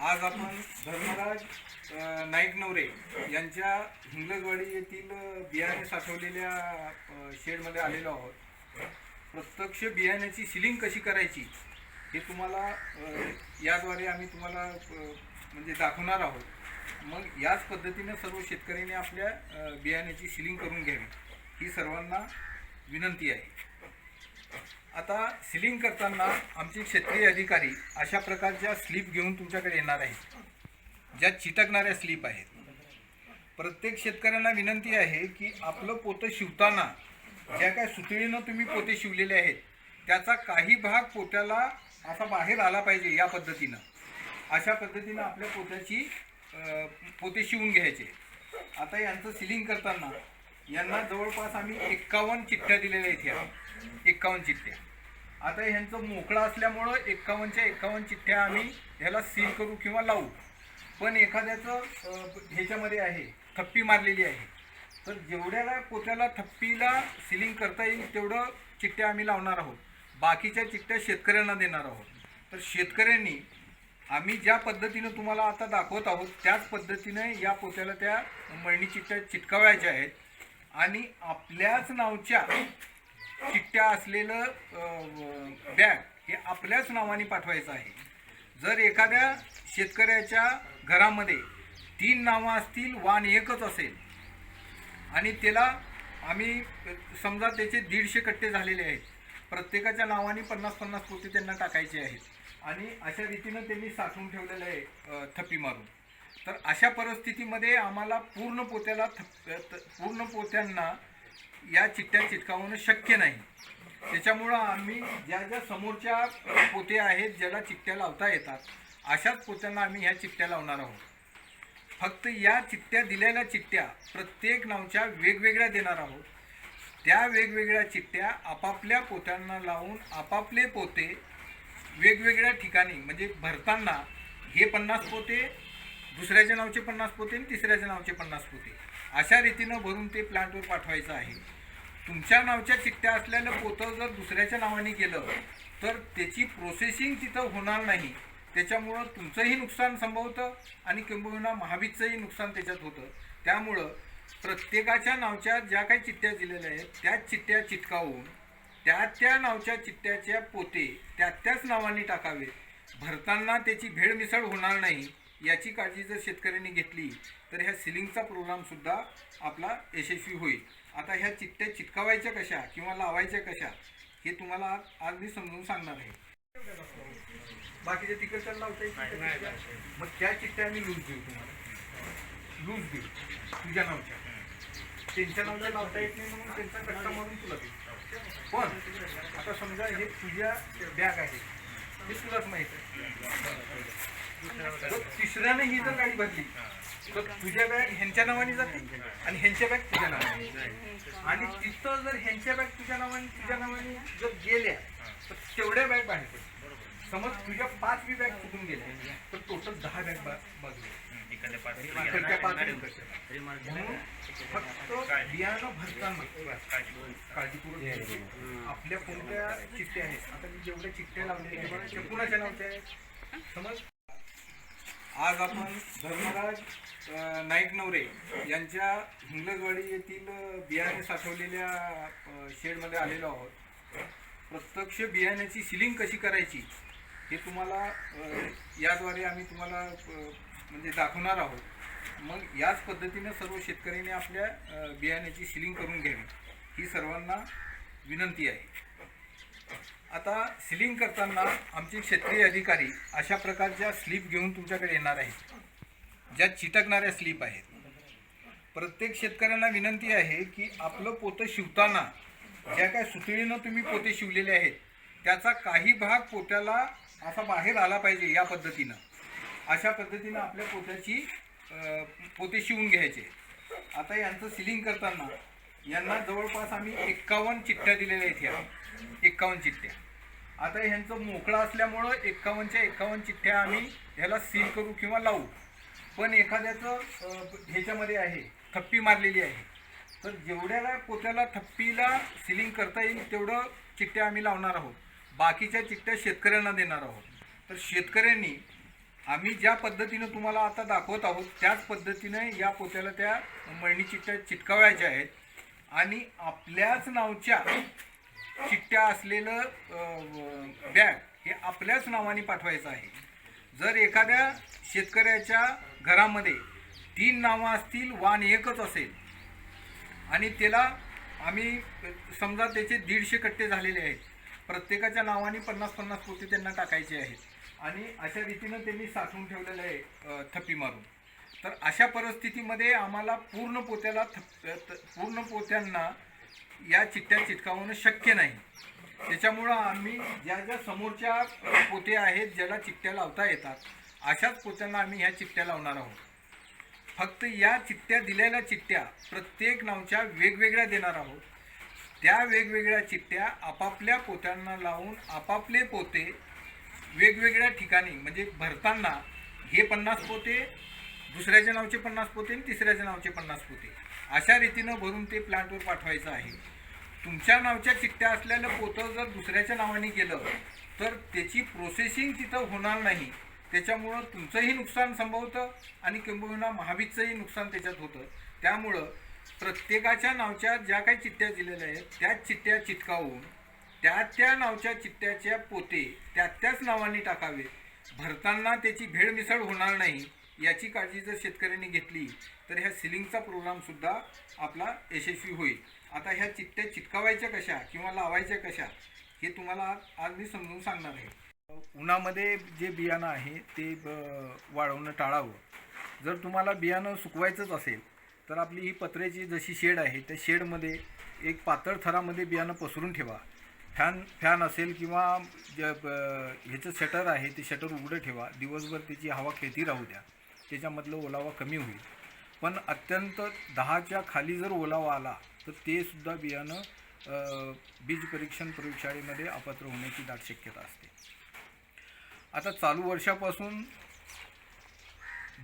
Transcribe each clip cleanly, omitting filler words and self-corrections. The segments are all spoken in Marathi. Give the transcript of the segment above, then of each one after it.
आज आपण धर्मराज नाईक नवरे यांच्या हिंगलजवाडी येथील बियाणे साठवलेल्या शेडमध्ये आलेलो आहोत. प्रत्यक्ष बियाण्याची सिलिंग कशी करायची हे तुम्हाला याद्वारे आम्ही तुम्हाला म्हणजे दाखवणार आहोत. मग याच पद्धतीने सर्व शेतकऱ्यांनी आपल्या बियाण्याची सिलिंग करून घ्यावी ही सर्वांना विनंती आहे. आता सिलिंग करताना आमचे क्षेत्रीय अधिकारी अशा प्रकारच्या स्लिप घेऊन तुमच्याकडे येणार आहेत, ज्या चिटकणाऱ्या स्लिप आहेत. प्रत्येक शेतकऱ्यांना विनंती आहे की आपलं पोतं शिवताना ज्या काय सुतळीनं तुम्ही पोते शिवलेले आहेत त्याचा काही भाग पोत्याला असा बाहेर आला पाहिजे. या पद्धतीनं अशा पद्धतीनं आपल्या पोते शिवून घ्यायचे. आता यांचं सिलिंग करताना यांना जवळपास आम्ही 51 चिठ्ठ्या दिलेल्या आहेत. ह्या 51 चिठ्ठ्या. आता ह्यांचं मोकळं असल्यामुळं 51च्या 51 चिठ्ठ्या आम्ही ह्याला सील करू किंवा लावू. पण एखाद्याचं ह्याच्यामध्ये आहे थप्पी मारलेली आहे, तर जेवढ्या पोत्याला थप्पीला सिलिंग करता येईल तेवढं चिठ्ठ्या आम्ही लावणार आहोत. बाकीच्या चिठ्ठ्या शेतकऱ्यांना देणार आहोत. तर शेतकऱ्यांनी आम्ही ज्या पद्धतीनं तुम्हाला आता दाखवत आहोत त्याच पद्धतीने या पोत्याला त्या मळणी चिठ्ठ्या चिटकावायच्या आहेत आणि आपल्याच नावच्या चिठ्ठ्या असलेलं बॅग हे आपल्याच नावाने पाठवायचं आहे. जर एखाद्या शेतकऱ्याच्या घरामध्ये 3 नावं असतील, वाण एकच असेल आणि त्याला आम्ही समजा त्याचे 150 कट्टे झालेले आहेत, प्रत्येकाच्या नावाने 50-50 पोते त्यांना टाकायचे आहेत आणि अशा रीतीनं त्यांनी साठवून ठेवलेलं आहे थप्पी मारून. तर अशा परिस्थितीमध्ये आम्हाला पूर्ण पोत्यांना या चिठ्ठ्या चिटकावणं शक्य नाही. त्याच्यामुळं आम्ही ज्या समोरच्या पोते आहेत ज्याला चिठ्ठ्या लावता येतात अशाच पोत्यांना आम्ही ह्या चिठ्ठ्या लावणार आहोत. फक्त या चिठ्ठ्या दिलेल्या चिठ्ठ्या प्रत्येक नावच्या वेगवेगळ्या देणार आहोत. त्या वेगवेगळ्या चिठ्ठ्या आपापल्या पोत्यांना लावून आपापले पोते वेगवेगळ्या ठिकाणी म्हणजे भरताना हे 50 पोते, दुसऱ्याच्या नावचे 50 पोते आणि तिसऱ्याच्या नावचे 50 पोते अशा रीतीनं भरून ते प्लांटवर पाठवायचं आहे. तुमच्या नावच्या चिठ्ठ्या असलेलं पोतं जर दुसऱ्याच्या नावाने गेलं तर त्याची प्रोसेसिंग तिथं होणार नाही. त्याच्यामुळं तुमचंही नुकसान संभवतं आणि किंबहुना महाबीजचंही नुकसान त्याच्यात होतं. त्यामुळं प्रत्येकाच्या नावच्या ज्या काही चिठ्ठ्या दिलेल्या आहेत त्याच चिठ्ठ्या चिटकावून त्या नावच्या चिठ्ठ्याच्या पोते त्याच नावाने टाकावे. भरताना त्याची भेळमिसळ होणार नाही याची काळजी जर शेतकऱ्यांनी घेतली तर ह्या सिलिंगचा प्रोग्रामसुद्धा आपला यशस्वी होईल. आता ह्या चिठ्ठ्या चिटकावायच्या कशा किंवा लावायच्या कशा हे तुम्हाला आज मी समजून सांगणार आहे. बाकीच्या तिकडच्या लावता येईल मग त्या चिठ्ठ्या आम्ही लूज देऊ तुम्हाला, लूज देऊ तुझ्या नावच्या. त्यांच्या नावच्या लावता येत नाही म्हणून त्यांचा कट्टा मारून तुला देऊ. पण आता समजा हे तुझ्या बॅग आहे हे तुलाच माहीत आहे. जर तिसऱ्याने ही जर गाडी भरली तर तुझ्या बॅग ह्यांच्या नावाने जाते आणि ह्यांच्या बॅग तुझ्या नावाने. आणि तिथं जर ह्यांच्या बॅग तुझ्या नावाने जर गेल्या तर तेवढ्या बॅग बाहेर पडतील. समज तुझ्या 5 बॅग चुकून गेल्या तर टोटल 10 बॅग बाजू म्हणून फक्त बियाणं भरताना काळजीपूर्वक आपल्या कोणत्या चिठ्ठ्या आहेत. आता मी जेवढ्या चिठ्ठ्या लावलेल्या आहेत कुणाच्या नावच्या आहेत समज. आज आपण धर्मराज नाईक नवरे यांच्या हिंगलजवाडी येथील बियाणे साठवलेल्या शेडमध्ये आलेलो आहोत. प्रत्यक्ष बियाण्याची सिलिंग कशी करायची हे तुम्हाला याद्वारे आम्ही तुम्हाला म्हणजे दाखवणार आहोत. मग याच पद्धतीने सर्व शेतकऱ्यांनी आपल्या बियाण्याची सिलिंग करून घ्यावी ही सर्वांना विनंती आहे. आता सिलिंग करताना आमचे क्षेत्रीय अधिकारी अशा प्रकारच्या स्लिप घेऊन तुमच्याकडे येणार आहेत, ज्या चिटकणाऱ्या स्लिप आहेत. प्रत्येक शेतकऱ्यांना विनंती आहे की आपलं पोतं शिवताना ज्या काय सुतळीनं तुम्ही पोते शिवलेले आहेत त्याचा काही भाग पोत्याला असा बाहेर आला पाहिजे. या पद्धतीनं अशा पद्धतीनं आपल्या पोते शिवून घ्यायचे. आता यांचं सिलिंग करताना यांना जवळपास आम्ही 51 चिठ्ठ्या दिलेल्या आहेत. ह्या 51 चिठ्ठ्या. आता ह्यांचं मोकळं असल्यामुळं 51च्या 51 चिठ्ठ्या आम्ही ह्याला सील करू किंवा लावू. पण एखाद्याचं ह्याच्यामध्ये आहे थप्पी मारलेली आहे, तर जेवढ्या पोत्याला थप्पीला सिलिंग करता येईल तेवढं चिठ्ठ्या आम्ही लावणार आहोत. बाकीच्या चिठ्ठ्या शेतकऱ्यांना देणार आहोत. तर शेतकऱ्यांनी आम्ही ज्या पद्धतीनं तुम्हाला आता दाखवत आहोत त्याच पद्धतीने या पोत्याला त्या मळणी चिठ्ठ्या चिटकावायच्या आहेत आणि आपल्याच नावच्या चिठ्ठ्या असलेलं बॅग हे आपल्याच नावाने पाठवायचं आहे. जर एखाद्या शेतकऱ्याच्या घरामध्ये 3 नावं असतील, वाण एकच असेल आणि त्याला आम्ही समजा त्याचे 150 कट्टे झालेले आहेत, प्रत्येकाच्या नावाने 50-50 पोते त्यांना टाकायचे आहेत आणि अशा रीतीनं त्यांनी साठवून ठेवलेलं आहे थप्पी मारून. तर अशा परिस्थितीमध्ये आम्हाला पूर्ण पोत्यांना या चिठ्ठ्या चिटकावणं शक्य नाही. त्याच्यामुळं आम्ही ज्या समोरच्या पोते आहेत ज्याला चिठ्ठ्या लावता येतात अशाच पोत्यांना आम्ही ह्या चिठ्ठ्या लावणार आहोत. फक्त या चिठ्ठ्या दिलेल्या चिठ्ठ्या प्रत्येक नावच्या वेगवेगळ्या देणार आहोत. त्या वेगवेगळ्या चिठ्ठ्या आपापल्या पोत्यांना लावून आपापले पोते वेगवेगळ्या ठिकाणी म्हणजे भरताना हे 50 पोते, दुसऱ्याच्या नावचे 50 पोते आणि तिसऱ्याच्या नावचे 50 पोते अशा रीतीनं भरून ते प्लांटवर पाठवायचं आहे. तुमच्या नावच्या चिठ्ठ्या असलेलं पोतं जर दुसऱ्याच्या नावाने गेलं तर त्याची प्रोसेसिंग तिथं होणार नाही. त्याच्यामुळं तुमचंही नुकसान संभवतं आणि किंबहुना महाबीजचंही नुकसान त्याच्यात होतं. त्यामुळं प्रत्येकाच्या नावच्या ज्या काही चिठ्ठ्या दिलेल्या आहेत त्याच चिठ्ठ्या चिटकावून त्या नावच्या चिठ्ठ्याच्या पोते त्याच नावाने टाकावे. भरताना त्याची भेळमिसळ होणार नाही याची काळजी जर शेतकऱ्यांनी घेतली तर ह्या सिलिंगचा प्रोग्रामसुद्धा आपला यशस्वी होईल. आता ह्या चिठ्ठ्या चिटकावायच्या कशा किंवा लावायच्या कशा हे तुम्हाला आज मी समजून सांगणार आहे. उन्हामध्ये जे बियाणं आहे ते वाळवणं टाळावं. जर तुम्हाला बियाणं सुकवायचंच असेल तर आपली ही पत्र्याची जशी शेड आहे त्या शेडमध्ये एक पातळ थरामध्ये बियाणं पसरून ठेवा. फॅन असेल किंवा ह्याचं शटर आहे ते शटर उघडं ठेवा. दिवसभर त्याची हवा खेळती राहू द्या, त्याच्यामधलं ओलावा कमी होईल. पण अत्यंत 10च्या खाली जर ओलावा आला तर ते सुद्धा बियाणं बीज परीक्षण प्रयोगशाळेमध्ये अपात्र होण्याची दाट शक्यता असते. आता चालू वर्षापासून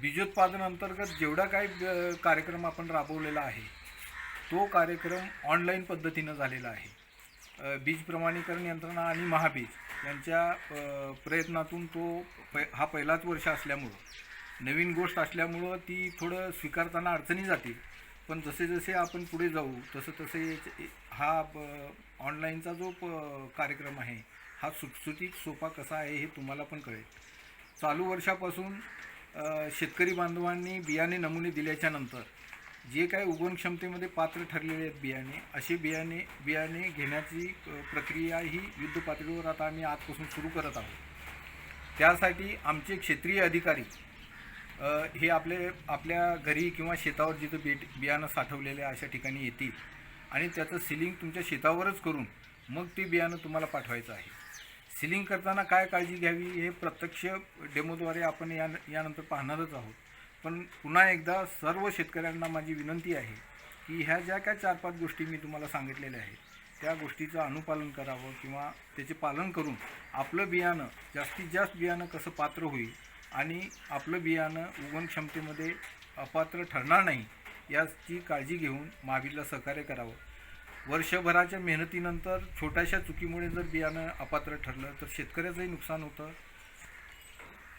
बीजोत्पादन अंतर्गत जेवढा काही कार्यक्रम आपण राबवलेला आहे तो कार्यक्रम ऑनलाईन पद्धतीनं झालेला आहे. बीज प्रमाणीकरण यंत्रणा आणि महाबीज यांच्या प्रयत्नातून हा पहिलाच वर्ष असल्यामुळं नवीन गोष्ट असल्यामुळं ती थोडं स्वीकारताना अडचणी जातील. पण जसे जसे आपण पुढे जाऊ तसे हा ऑनलाईनचा जो कार्यक्रम आहे हा सुटसुटीत सोपा कसा आहे हे तुम्हाला पण कळेल. चालू वर्षापासून शेतकरी बांधवांनी बियाणे नमुने दिल्याच्या नंतर जे काही उगवण क्षमतेमध्ये पात्र ठरलेले आहेत बियाणे असे बियाणे घेण्याची प्रक्रिया ही युद्ध पातळीवर आता आम्ही आजपासून सुरू करत आहोत. त्यासाठी आमचे क्षेत्रीय अधिकारी हे आपल्या घरी किंवा शेतावर जिथं बियाणं साठवलेले अशा ठिकाणी येतील आणि त्याचं सिलिंग तुमच्या शेतावरच करून मग ते बियाणं तुम्हाला पाठवायचं आहे. सिलिंग करताना काय काळजी घ्यावी हे प्रत्यक्ष डेमोद्वारे आपण यानंतर पाहणारच आहोत. पण पुन्हा एकदा सर्व शेतकऱ्यांना माझी विनंती आहे की ह्या ज्या काय 4-5 गोष्टी मी तुम्हाला सांगितलेल्या आहेत त्या गोष्टीचं अनुपालन करावं किंवा त्याचे पालन करून आपलं बियाणं जास्तीत जास्त बियाणं कसं पात्र होईल आणि आपलं बियाणं उगवण क्षमतेमध्ये अपात्र ठरणार नाही याची काळजी घेऊन महाबीजला सहकार्य करावं. वर्षभराच्या मेहनतीनंतर छोट्याशा चुकीमुळे जर बियाणं अपात्र ठरलं तर शेतकऱ्याचंही नुकसान होतं,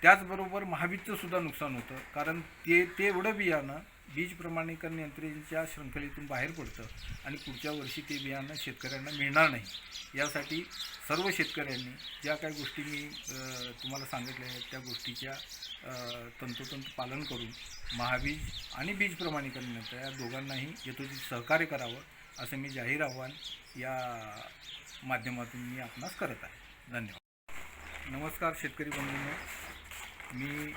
त्याचबरोबर महाबीजचं सुद्धा नुकसान होतं. कारण ते एवढं बियाणं बीज प्रमाणीकरण यंत्रणेच्या शृंखलेतून बाहेर पडतं आणि पुढच्या वर्षी ते बियाणं शेतकऱ्यांना मिळणार नाही. यासाठी सर्व शेतकऱ्यांनी ज्या काही गोष्टी मी तुम्हाला सांगितल्या आहेत त्या गोष्टीच्या तंतोतंत पालन करून महाबीज आणि बीज प्रमाणीकरण यंत्र या दोघांनाही यथोचित सहकार्य करावं असं मी जाहीर आव्हान या माध्यमातून मी आपणास करत आहे. धन्यवाद. नमस्कार शेतकरी बंधूंनो, मी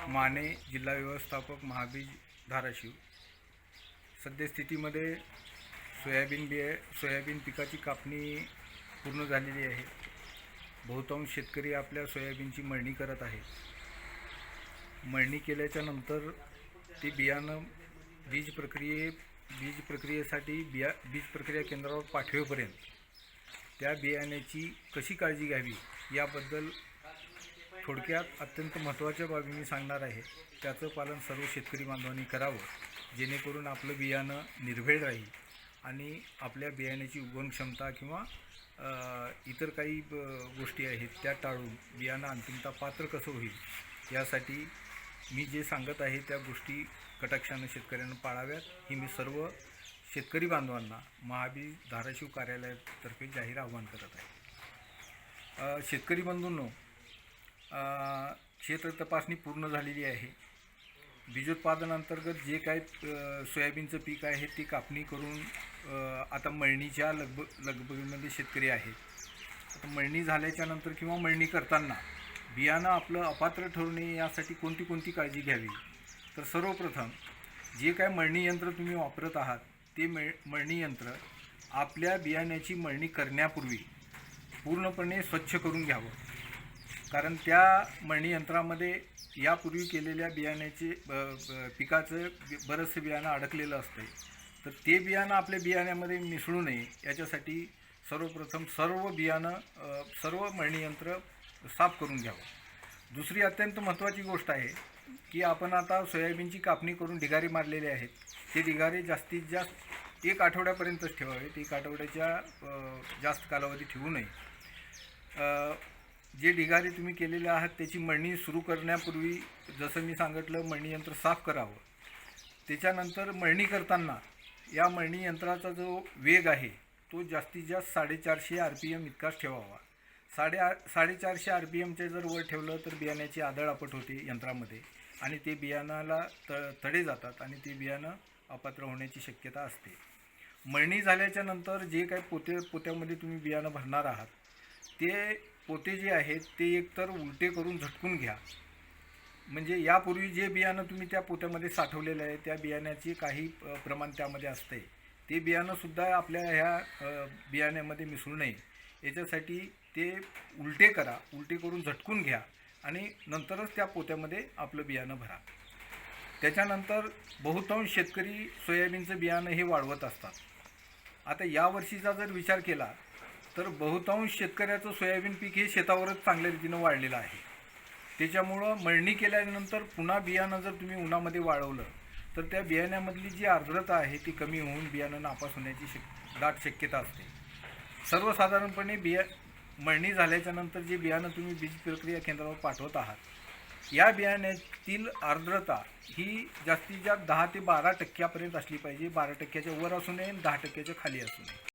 माने, जिल्हा व्यवस्थापक महाबीज धाराशिव. सद्यस्थितीमध्ये सोयाबीन पिकाची कापणी पूर्ण झालेली आहे. बहुतांश शेतकरी आपल्या सोयाबीनची मळणी करत आहेत. मळणी केल्याच्या नंतर ते बियाणं बीज प्रक्रियेसाठी बीज प्रक्रिया केंद्रावर पाठवेपर्यंत त्या बियाण्याची कशी काळजी घ्यावी याबद्दल थोडक्यात अत्यंत महत्त्वाच्या बाबी मी सांगणार आहे. त्याचं पालन सर्व शेतकरी बांधवांनी करावं जेणेकरून आपलं बियाणं निर्भेळ राहील आणि आपल्या बियाण्याची उगवण क्षमता किंवा इतर काही गोष्टी आहेत त्या टाळून बियाणं अंतिमतः पात्र कसं होईल यासाठी मी जे सांगत आहे त्या गोष्टी कटाक्षानं शेतकऱ्यांना पाळाव्यात ही मी सर्व शेतकरी बांधवांना महाबी धाराशिव कार्यालयातर्फे जाहीर आवाहन करत आहे. शेतकरी बंधूंनो, क्षेत्र तपासणी पूर्ण झालेली आहे. बीजोत्पादनांतर्गत जे काय सोयाबीनचं पीक आहे ते कापणी करून आता मळणीच्या लगबगीमध्ये शेतकरी आहेत. आता मळणी झाल्याच्या नंतर किंवा मळणी करताना बियाणं आपलं अपात्र ठरू नये यासाठी कोणती काळजी घ्यावी. तर सर्वप्रथम जे काय मळणी यंत्र तुम्ही वापरत आहात ते मळणी यंत्र आपल्या बियाण्याची मळणी करण्यापूर्वी पूर्णपणे स्वच्छ करून घ्यावं. कारण त्या मळणी यंत्रामध्ये यापूर्वी केलेल्या बियाण्याचे पिकाचं बरंचसं बियाणं अडकलेलं असतं. तर ते बियाणं आपल्या बियाण्यामध्ये मिसळू नये याच्यासाठी सर्वप्रथम सर्व मळणी यंत्र साफ करून घ्यावं. दुसरी अत्यंत महत्त्वाची गोष्ट आहे की आपण आता सोयाबीनची कापणी करून ढिगारे मारलेले आहेत. ते ढिगारे जास्तीत जास्त 1 आठवड्यापर्यंतच ठेवावेत. 1 आठवड्याच्या जास्त कालावधी ठेवू नये. जे ढिगारे तुम्ही केलेले आहात त्याची मळणी सुरू करण्यापूर्वी जसं मी सांगितलं मळणी यंत्र साफ करावं. त्याच्यानंतर मळणी करताना या मळणी यंत्राचा जो वेग आहे तो जास्तीत जास्त 450 RPM इतकाच ठेवावा. 450 RPMचे जर वर ठेवलं तर बियाण्याची आदळ आपट होते यंत्रामध्ये आणि ते बियाणाला तडे जातात आणि ते बियाणं अपात्र होण्याची शक्यता असते. मळणी झाल्याच्या नंतर जे काही पोत्यामध्ये तुम्ही बियाणं भरणार आहात ते पोते जे आहेत ते एकतर उलटे करून झटकून घ्या. म्हणजे यापूर्वी जे बियाणं तुम्ही त्या पोत्यामध्ये साठवलेलं आहे त्या बियाण्याचे काही प्रमाण त्यामध्ये असते. ते बियाणंसुद्धा आपल्या ह्या बियाण्यामध्ये मिसळू नये याच्यासाठी ते उलटे करून झटकून घ्या आणि नंतरच त्या पोत्यामध्ये आपलं बियाणं भरा. त्याच्यानंतर बहुतांश शेतकरी सोयाबीनचं बियाणं हे वाढवत असतात. आता यावर्षीचा जर विचार केला तर बहुतांश शेतकऱ्याचं सोयाबीन पीक हे शेतावरच चांगल्या रीतीनं वाढलेलं आहे. त्याच्यामुळं मळणी केल्यानंतर पुन्हा बियाणं जर तुम्ही उन्हामध्ये वाळवलं तर त्या बियाण्यामधली जी आर्द्रता आहे ती कमी होऊन बियाणं नापास होण्याची दाट शक्यता असते. सर्वसाधारणपणे मळणी झाल्याच्या नंतर जे बियाणं तुम्ही बीज प्रक्रिया केंद्रावर पाठवत आहात या बियाण्यातील आर्द्रता ही जास्तीत जास्त 10 ते 12% असली पाहिजे. 12%च्या वर असू नये, 10%च्या खाली असू नये.